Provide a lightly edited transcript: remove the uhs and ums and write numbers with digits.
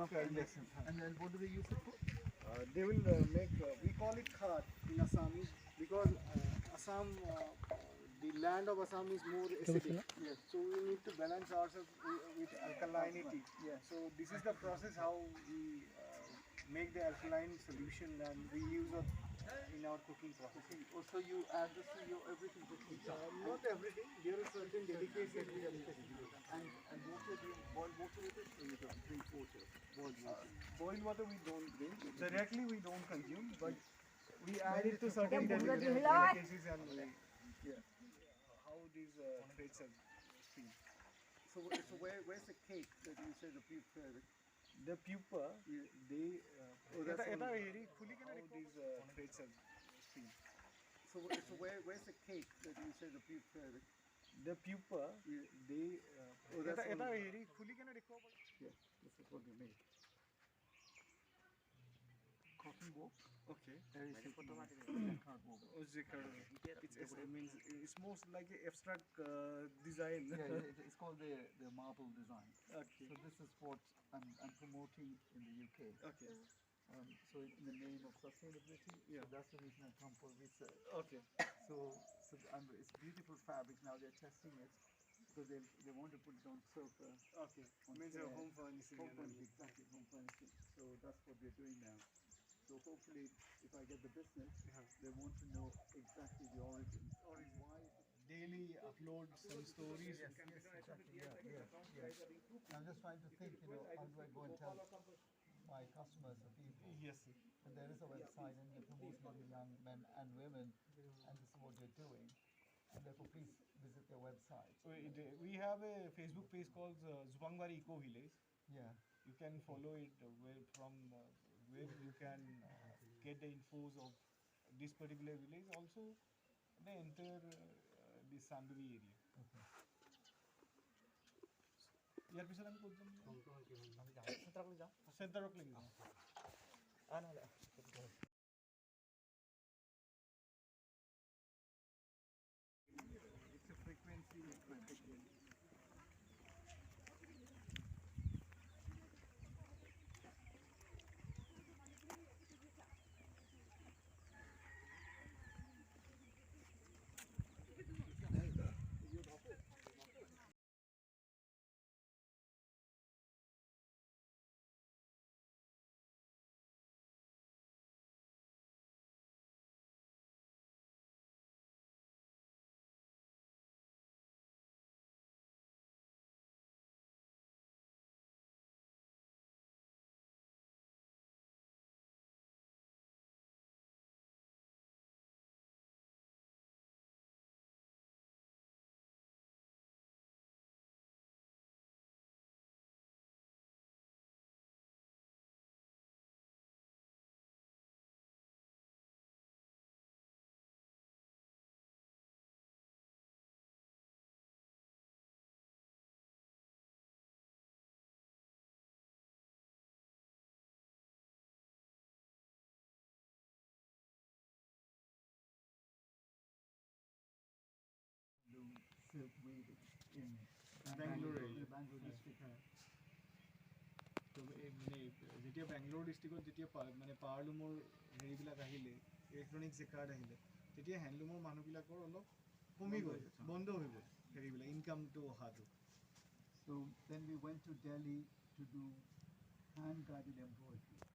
Yes. And then what do they use it for? They will make, we call it khat in Assamese because Assam, the land of Assam is more acidic. Yes. So we need to balance ourselves with alkalinity. Yes. So this is the process how we make the alkaline solution and we use it in our cooking process. Also, you add this to your everything cooking. Not everything. There are certain delicacies we are And water, do you boil water with it, or you don't drink water? Boiled water. boiled water we don't drink. Directly we don't consume, but we add it to certain delicacies and how these traits are seen. So where's the cake that you say the pupa? The pupa, they that's how these traits are seen. So where's the cake that you say the pupa? The pupa, they that's yes, this is what we make. Cotton wool. okay. It's It's most like an abstract design. it's called the marble design. Okay. So this is what I'm promoting in the UK. Okay. So in the name of sustainability, Yeah. so that's the reason I come for research. Okay. So it's beautiful fabric. Now they're testing it because they want to put it on sofa. Okay. Means chair. home furnishing. Home furnishing, exactly, home furnishing. So that's what we're doing now. So hopefully, if I get the business, they want to know exactly the origin. Why is it? Daily upload some stories. Exactly. I'm just trying to think, how do I go and tell my customers or people? Yes, sir. And there is a website and they're promoting young men and women, and this is what they're doing. And therefore, please visit their website. We have a Facebook page called Zubangwari Eco Village. Yeah. You can follow it where you can get the infos of this particular village, also the entire this Sanduri area. Okay. ইয়ার পিছনে আমি কোথাও centre rock লেগে It's a frequency requirement. Silk weaving in Bangalore district. তো যেতিয়া বেংগলোৰ ডিষ্ট্ৰিক্টত যেতিয়া মানে পাৱাৰলুমৰ হেৰিবিলাক আহিলে ইলেক্ট্ৰনিক যে কাৰ্ড আহিলে তেতিয়া হেণ্ডলুমৰ মানুহবিলাকৰ অলপ কমি গ'ল বন্ধ হৈ গ'ল হেৰিবিলাক ইনকামটো অহাটো So then we went to Delhi to do hand guided embroidery.